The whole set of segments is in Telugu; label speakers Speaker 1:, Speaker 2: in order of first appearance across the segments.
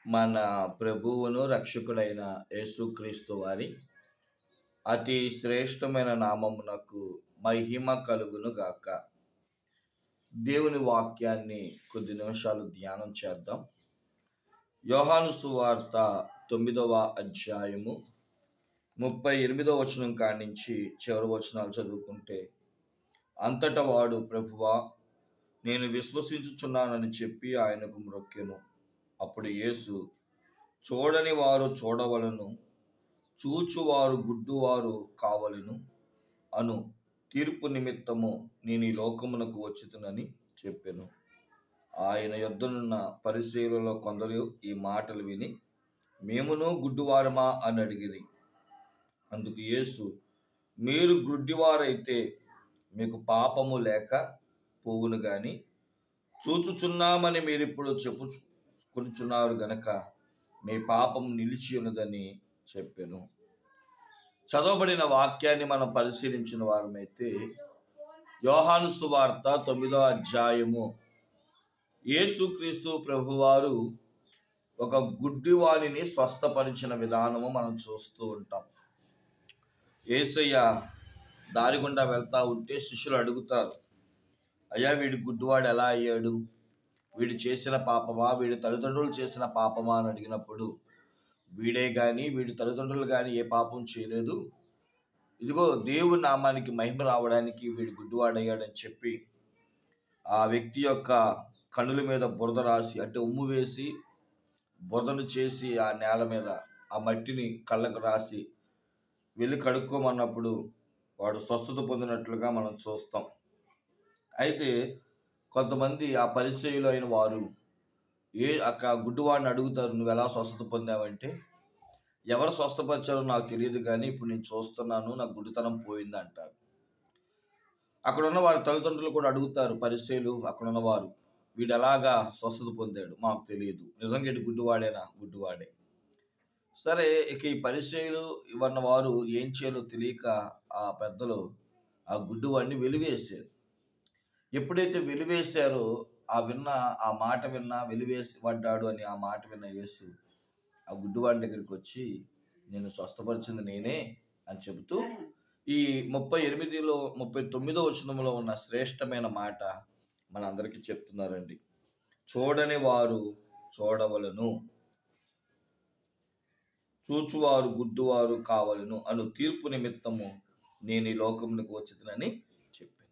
Speaker 1: మన ప్రభువును రక్షకుడైన యేసుక్రీస్తు వారి అతి శ్రేష్టమైన నామమునకు మహిమ కలుగును గాక. దేవుని వాక్యాన్ని కొద్ది నిమిషాలు ధ్యానం చేద్దాం. యోహాను సువార్త 9వ అధ్యాయము 38వ వచనం కాడి నుంచి చివరి వచనాలు చదువుకుంటే, అంతటా వాడు, ప్రభువా, నేను విశ్వసించుచున్నానని చెప్పి ఆయనకు మ్రొక్కెను. అప్పుడు యేసు, చూడని వారు చూడవలను, చూచువారు గుడ్డువారు కావలను అను తీర్పు నిమిత్తము నేను ఈ లోకమునకు వచ్చుతునని చెప్పెను. ఆయన యొద్దనున్న పరిసయ్యులలో కొందరు ఈ మాటలు విని, మేమును గుడ్డివారమా అని అడిగిరి. అందుకు యేసు, మీరు గుడ్డివారైతే మీకు పాపము లేక పోవును గాని, చూచుచున్నామని మీరిప్పుడు చెప్పుకొనుచున్నారు గనక మీ పాపం నిలిచి ఉన్నదని చెప్పెను. చదవబడిన వాక్యాన్ని మనం పరిశీలించిన వారమైతే, యోహాను సువార్త 9వ అధ్యాయము యేసుక్రీస్తు ప్రభువారు ఒక గుడ్డివానిని స్వస్థపరిచిన విధానము మనం చూస్తూ ఉంటాం. యేసయ్య దారి గుండా వెళ్తా ఉంటే శిష్యులు అడుగుతారు, అయ్యా, వీడి గుడ్డివాడు ఎలా అయ్యాడు? వీడు చేసిన పాపమా, వీడి తల్లిదండ్రులు చేసిన పాపమా అని అడిగినప్పుడు, వీడే కానీ వీడి తల్లిదండ్రులు కానీ ఏ పాపం చేయలేదు, ఇదిగో దేవుని నామానికి మహిమ రావడానికి వీడు గుడ్డివాడయ్యాడని చెప్పి ఆ వ్యక్తి యొక్క కన్నుల మీద బురద రాసి, అంటే ఉమ్ము వేసి బురదను చేసి ఆ నేల మీద ఆ మట్టిని కళ్ళకు రాసి వెళ్ళి కడుక్కోమన్నప్పుడు వాడు స్వస్థత పొందినట్లుగా మనం చూస్తాం. అయితే కొంతమంది ఆ పరిచయులు అయిన వారు గుడ్డివాడిని అడుగుతారు, నువ్వు ఎలా స్వస్థత పొందావంటే, ఎవరు స్వస్థపరిచారో నాకు తెలియదు కానీ ఇప్పుడు నేను చూస్తున్నాను, నాకు గుడ్డితనం పోయింది అంటారు. అక్కడున్న వారి తల్లిదండ్రులు కూడా అడుగుతారు, పరిచయులు అక్కడున్న వారు, వీడు ఎలాగా స్వస్థత పొందాడు మాకు తెలియదు, నిజంగా ఇటు గుడ్డివాడేనా? గుడ్డివాడే. సరే, ఇక ఈ పరిచయులు ఇవన్న వారు ఏం చేయాలో తెలియక ఆ పెద్దలు ఆ గుడ్డివాడిని వెలివేశారు. ఎప్పుడైతే వెలివేశారో ఆ మాట విన్నా, వెలివేసి పడ్డాడు అని ఆ మాట విన్న యేసు ఆ గుడ్డివాడి దగ్గరికి వచ్చి, నేను స్వస్థపరిచింది నేనే అని చెబుతూ ఈ 39వ వచనంలో ఉన్న శ్రేష్టమైన మాట మన అందరికీ చెప్తున్నారండి. చూడని వారు చూడవలను, చూచువారు గుడ్డువారు కావలను అను తీర్పు నిమిత్తము నేను ఈ లోకమునకు వచ్చుతునని చెప్పాను.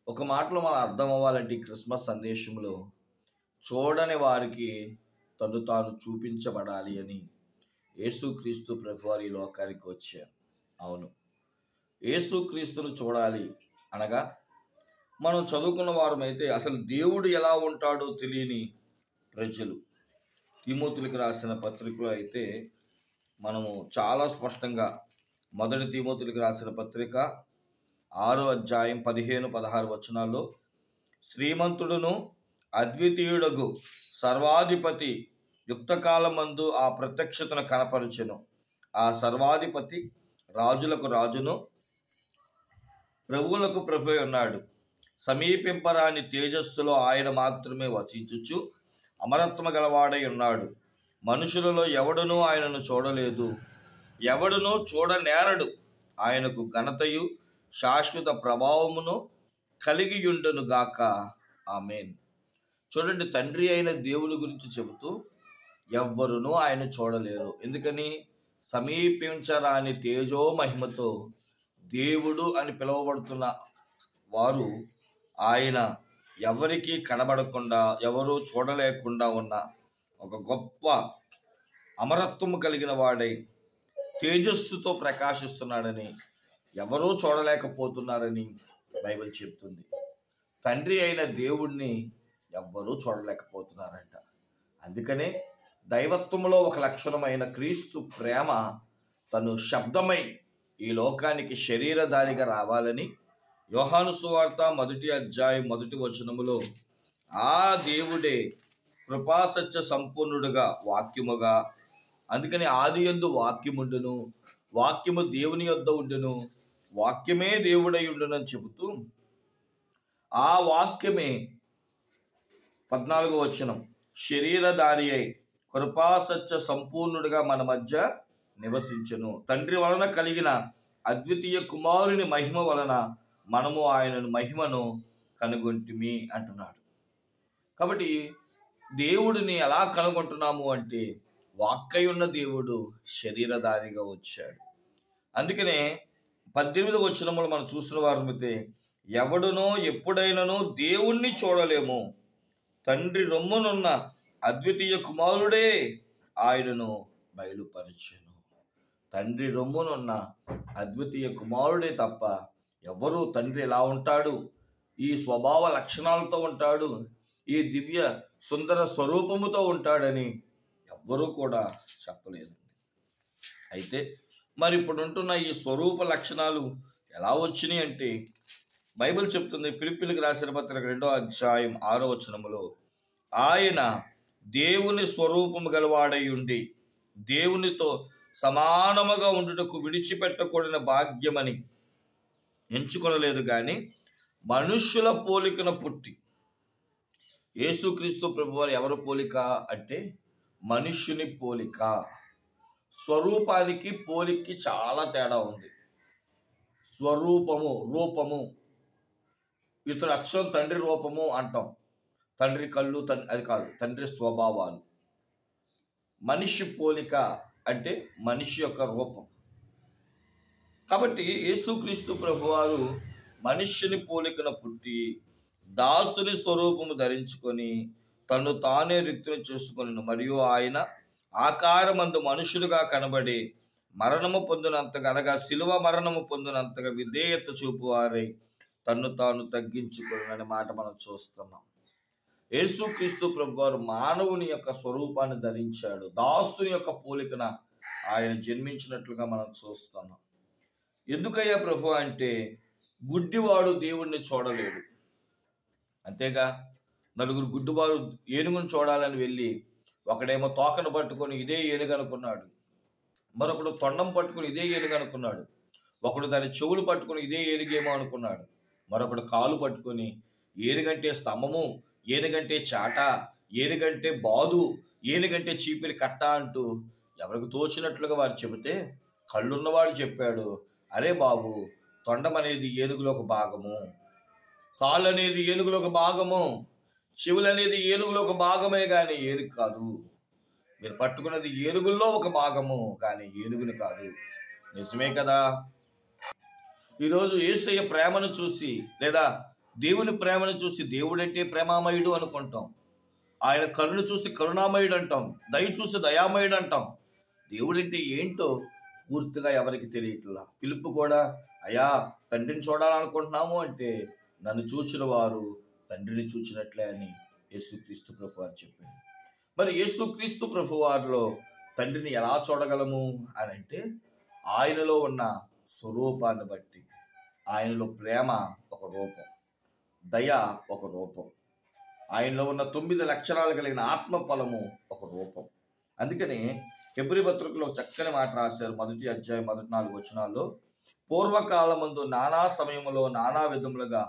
Speaker 1: ఒక మాటలో మనం అర్థం అవ్వాలంటే, ఈ క్రిస్మస్ సందేశంలో చూడని వారికి తను తాను చూపించబడాలి అని యేసుక్రీస్తు ప్రభువారు ఈ లోకానికి వచ్చారు. అవును, యేసుక్రీస్తును చూడాలి అనగా, మనం చదువుకున్న వారమైతే అసలు దేవుడు ఎలా ఉంటాడో తెలియని ప్రజలు. తిమోతికి రాసిన పత్రికలో అయితే మనము చాలా స్పష్టంగా, మొదటి తిమోతికి రాసిన పత్రిక 6వ అధ్యాయం 15-16 వచనాల్లో, శ్రీమంతుడును అద్వితీయుడగు సర్వాధిపతి యుక్తకాలమందు ఆ ప్రత్యక్షతను కనపరచెను. ఆ సర్వాధిపతి రాజులకు రాజును ప్రభువులకు ప్రభువై ఉన్నాడు. సమీపింపరాని తేజస్సులో ఆయన మాత్రమే వసించుచు అమరత్వ గలవాడై ఉన్నాడు. మనుషులలో ఎవడునూ ఆయనను చూడలేదు, ఎవడునూ చూడనేరడు. ఆయనకు ఘనతయు శాశ్వత ప్రభావమును కలిగియుండును గాక. ఆమేన్. చూడండి, తండ్రి అయిన దేవుని గురించి చెబుతూ ఎవ్వరునూ ఆయన చూడలేరు. ఎందుకని? సమీపించరాని తేజో మహిమతో దేవుడు అని పిలువబడుతున్న వారు ఆయన ఎవరికీ కనబడకుండా, ఎవరూ చూడలేకుండా ఉన్న ఒక గొప్ప అమరత్వము కలిగిన వాడై తేజస్సుతో ప్రకాశిస్తున్నాడని, ఎవరూ చూడలేకపోతున్నారని బైబిల్ చెప్తుంది. తండ్రి అయిన దేవుణ్ణి ఎవ్వరూ చూడలేకపోతున్నారంట. అందుకనే దైవత్వములో ఒక లక్షణమైన క్రీస్తు ప్రేమ తను శబ్దమై ఈ లోకానికి శరీరధారిగా రావాలని యోహాను సువార్త 1వ అధ్యాయం 1వ వచనములో, ఆ దేవుడే కృపాసత్య సంపూర్ణుడుగా వాక్యముగా, అందుకని ఆదియందు వాక్యముండును, వాక్యము దేవుని యొద్ద ఉండును, వాక్యమే దేవుడై ఉండునని చెబుతూ, ఆ వాక్యమే 14వ వచనం, శరీరధారి అయి కృపాసత్య సంపూర్ణుడిగా మన మధ్య నివసించెను. తండ్రి వలన కలిగిన అద్వితీయ కుమారుని మహిమ వలన మనము ఆయనను మహిమను కనుగొంటిమి అంటున్నాడు. కాబట్టి దేవుడిని ఎలా కనుగొంటున్నాము అంటే వాక్కయున్న దేవుడు శరీరధారిగా వచ్చాడు. అందుకనే 18వ వచనములో మనం చూసిన వారైతే ఎవడునో ఎప్పుడైనానో దేవుణ్ణి చూడలేము, తండ్రి రొమ్మునున్న అద్వితీయ కుమారుడే ఆయనను బయలుపరచెను. తండ్రి రొమ్మునున్న అద్వితీయ కుమారుడే తప్ప ఎవరు తండ్రి ఎలా ఉంటాడు, ఈ స్వభావ లక్షణాలతో ఉంటాడు, ఈ దివ్య సుందర స్వరూపముతో ఉంటాడని ఎవ్వరూ కూడా చెప్పలేదు. అయితే మరి ఇప్పుడు ఉంటున్న ఈ స్వరూప లక్షణాలు ఎలా వచ్చినాయి అంటే బైబిల్ చెప్తుంది. ఫిలిప్పీయులకు రాసిన పత్రిక 2వ అధ్యాయం 6వ వచనములో ఆయన దేవుని స్వరూపము గలవాడై ఉండి దేవునితో సమానముగా ఉండుటకు విడిచిపెట్టకూడని భాగ్యమని ఎంచుకొనలేదు, కానీ మనుష్యుల పోలికను పుట్టి. యేసుక్రీస్తు ప్రభువారు ఎవరి పోలిక అంటే మనుష్యుని పోలిక. స్వరూపానికి పోలికకి చాలా తేడా ఉంది. స్వరూపము, రూపము, ఇతడు అక్షరం తండ్రి రూపము అంటాం, తండ్రి కళ్ళు, అది కాదు, తండ్రి స్వభావాలు. మనిషి పోలిక అంటే మనిషి యొక్క రూపం. కాబట్టి యేసుక్రీస్తు ప్రభువారు మనుష్యుని పోలికను పుట్టి దాసుని స్వరూపము ధరించుకొని తను తానే రిక్తుని చేసుకొని మరియు ఆయన ఆకారమందు మనుషులుగా కనబడి మరణము పొందినంతగా, అనగా శిలువ మరణము పొందినంతగా విధేయత చూపువారై తన్ను తాను తగ్గించుకుని మాట మనం చూస్తున్నాం. యేసుక్రీస్తు ప్రభువారు మానవుని యొక్క స్వరూపాన్ని ధరించాడు. దాసుని యొక్క పోలికన ఆయన జన్మించినట్లుగా మనం చూస్తున్నాం. ఎందుకయ్యా ప్రభు అంటే గుడ్డివాడు దేవుణ్ణి చూడలేడు. అంతేగా, నలుగురు గుడ్డివారు ఏనుగును చూడాలని వెళ్ళి ఒకడేమో తోకను పట్టుకొని ఇదే ఏనుగు అనుకున్నాడు, మరొకడు తొండం పట్టుకుని ఇదే ఏనుగు అనుకున్నాడు, ఒకడు దాని చెవులు పట్టుకుని ఇదే ఏనుగేమో అనుకున్నాడు, మరొకడు కాలు పట్టుకొని ఏనుగంటే స్తంభము, ఏనుగంటే చాట, ఏనుగంటే బాదు, ఏనుగంటే చీపిరి కట్ట అంటూ ఎవరికి తోచినట్లుగా వారు చెబితే కళ్ళున్నవాడు చెప్పాడు, అరే బాబు, తొండం అనేది ఏనుగులో ఒక భాగము, కాళ్ళు అనేది ఏనుగులో ఒక భాగము, చెవులు అనేది ఏనుగులో ఒక భాగమే కానీ ఏనుగు కాదు. మీరు పట్టుకున్నది ఏనుగుల్లో ఒక భాగము కానీ ఏనుగుని కాదు. నిజమే కదా. ఈరోజు యేసయ్య ప్రేమను చూసి లేదా దేవుని ప్రేమను చూసి దేవుడంటే ప్రేమామయుడు అనుకుంటాం, ఆయన కరుణ చూసి కరుణామయుడు అంటాం, దయ చూసి దయామయుడు అంటాం. దేవుడంటే ఏంటో పూర్తిగా ఎవరికి తెలియట్లా. ఫిలిప్పు కూడా అయ్యా తండ్రిని చూడాలనుకుంటున్నాము అంటే నన్ను చూచిన వారు తండ్రిని చూచినట్లే అని యేసుక్రీస్తు ప్రభువారు చెప్పారు. మరి యేసుక్రీస్తు ప్రభువారిలో తండ్రిని ఎలా చూడగలము అని అంటే ఆయనలో ఉన్న స్వరూపాన్ని బట్టి. ఆయనలో ప్రేమ ఒక రూపం, దయ ఒక రూపం, ఆయనలో ఉన్న 9 లక్షణాలు కలిగిన ఆత్మ ఫలము ఒక రూపం. అందుకని హెబ్రీ పత్రికలో చక్కని మాట రాశారు. 1వ అధ్యాయం 4 వచనాల్లో పూర్వకాలమందు నానా సమయములో నానా విధములుగా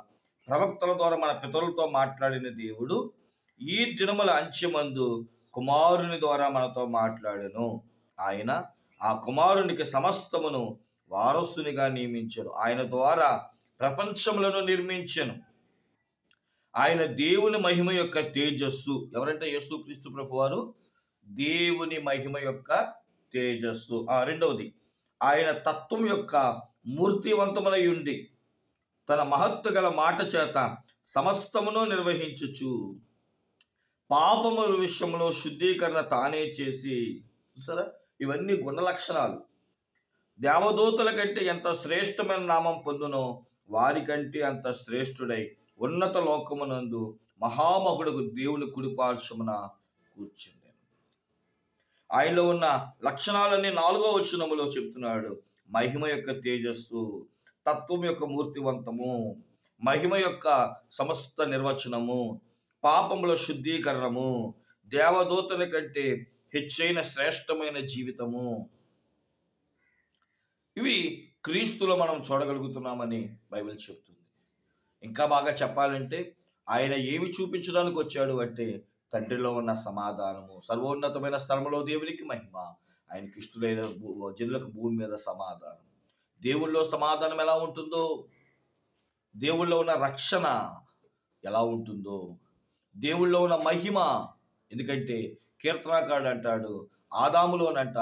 Speaker 1: ప్రవక్తల ద్వారా మన పితరులతో మాట్లాడిన దేవుడు ఈ దినముల అంత్యమందు కుమారుని ద్వారా మనతో మాట్లాడెను. ఆయన ఆ కుమారునికి సమస్తమును వారసునిగా నియమించెను. ఆయన ద్వారా ప్రపంచములను నిర్మించెను. ఆయన దేవుని మహిమ యొక్క తేజస్సు. ఎవరంటే యేసుక్రీస్తు ప్రభువారు దేవుని మహిమ యొక్క తేజస్సు. రెండవది, ఆయన తత్వం యొక్క మూర్తివంతములై ఉండి తన మహత్తు గల మాట చేత సమస్తమును నిర్వహించుచు పాపముల విషయంలో శుద్ధీకరణ తానే చేసి. చూసారా, ఇవన్నీ గుణ లక్షణాలు. దేవదూతల కంటే ఎంత శ్రేష్టమైన నామం పొందునో వారికంటే అంత శ్రేష్ఠుడై ఉన్నత లోకమునందు మహామహుడుకు దేవుని కుడిపార్శ్వమున కూర్చుండెను. ఆయనలో ఉన్న లక్షణాలన్నీ 4వ వచనములో చెప్తున్నాడు. మహిమ యొక్క తేజస్సు, తత్వం యొక్క మూర్తివంతము, మహిమ యొక్క సమస్త నిర్వచనము, పాపముల శుద్ధీకరణము, దేవదూతల కంటే హెచ్చైన శ్రేష్టమైన జీవితము. ఇవి క్రీస్తులో మనం చూడగలుగుతున్నామని బైబిల్ చెప్తుంది. ఇంకా బాగా చెప్పాలంటే ఆయన ఏమి చూపించడానికి వచ్చాడు అంటే తండ్రిలో ఉన్న సమాధానము, సర్వోన్నతమైన స్థలములో దేవునికి మహిమ, ఆయనకి ఇష్టలైన జనులకు భూమి మీద సమాధానం. దేవుళ్ళో సమాధానం ఎలా ఉంటుందో, దేవుళ్ళో ఉన్న రక్షణ ఎలా ఉంటుందో, దేవుళ్ళో ఉన్న మహిమ. ఎందుకంటే కీర్తనాకారుడు అంటాడు, ఆదాములోనంట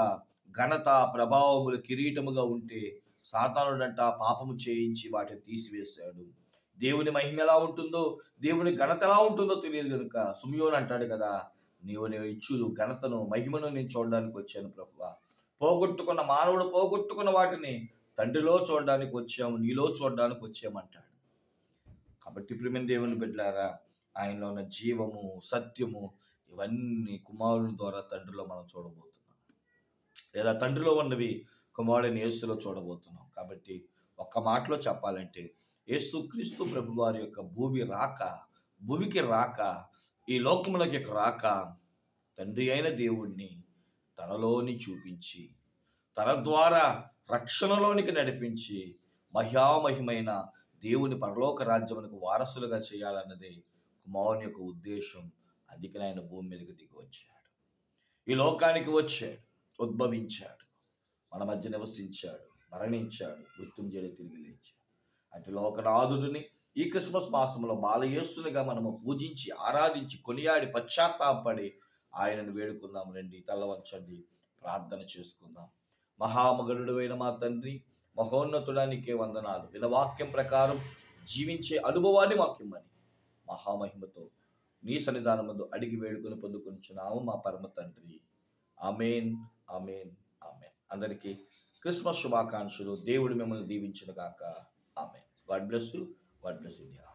Speaker 1: ఘనత ప్రభావములు కిరీటముగా ఉంటే సాతానుడంట పాపము చేయించి వాటిని తీసివేశాడు. దేవుని మహిమ ఎలా ఉంటుందో, దేవుని ఘనత ఎలా ఉంటుందో తెలియదు కనుక సుమియోన్ అంటాడు కదా, నేను ఇచ్చు ఘనతను మహిమను నేను చూడడానికి వచ్చాను ప్రభువా. పోగొట్టుకున్న మానవుడు పోగొట్టుకున్న వాటిని తండ్రిలో చూడడానికి వచ్చాము, నీలో చూడడానికి వచ్చామంటాడు. కాబట్టి ప్రియమైన దేవుని బిడ్డలారా, ఆయనలో ఉన్న జీవము, సత్యము ఇవన్నీ కుమారుని ద్వారా తండ్రిలో మనం చూడబోతున్నాం, లేదా తండ్రిలో ఉన్నవి కుమారుని యేసులో చూడబోతున్నాం. కాబట్టి ఒక్క మాటలో చెప్పాలంటే, యేసుక్రీస్తు ప్రభు వారి యొక్క భూమికి రాక, ఈ లోకములకి రాక, తండ్రి అయిన దేవుణ్ణి తనలోని చూపించి, తన ద్వారా రక్షణలోనికి నడిపించి, మహిమైన దేవుని పరలోక రాజ్యమునకు వారసులుగా చేయాలన్నదే కుమారుని యొక్క ఉద్దేశం. అందుకని ఆయన భూమి మీదకి దిగి వచ్చాడు, ఈ లోకానికి వచ్చాడు, ఉద్భవించాడు, మన మధ్య నివసించాడు, మరణించాడు, మృత్యుంజయుడై తిరిగి లేచాడు. అంటే లోకనాథుడిని ఈ క్రిస్మస్ మాసంలో బాలయేసునిగా మనము పూజించి, ఆరాధించి, కొనియాడి, పశ్చాత్తాపడి ఆయనను వేడుకుందాం. రండి, తలవంచండి, ప్రార్థన చేసుకుందాం. మహామగరుడు అయిన మా తండ్రి, మహోన్నతుడానికే వందనాలు. వినవాక్యం ప్రకారం జీవించే అనుభవాన్ని వాక్యమని మహామహిమతో నీ సన్నిధానం ముందు అడిగి వేడుకొని పొందుకొనిచున్నాము మా పరమ తండ్రి. ఆమేన్, ఆమేన్, ఆమేన్. అందరికీ క్రిస్మస్ శుభాకాంక్షలు. దేవుడు మిమ్మల్ని దీవించును గాక. ఆమేన్. God bless you. God bless India.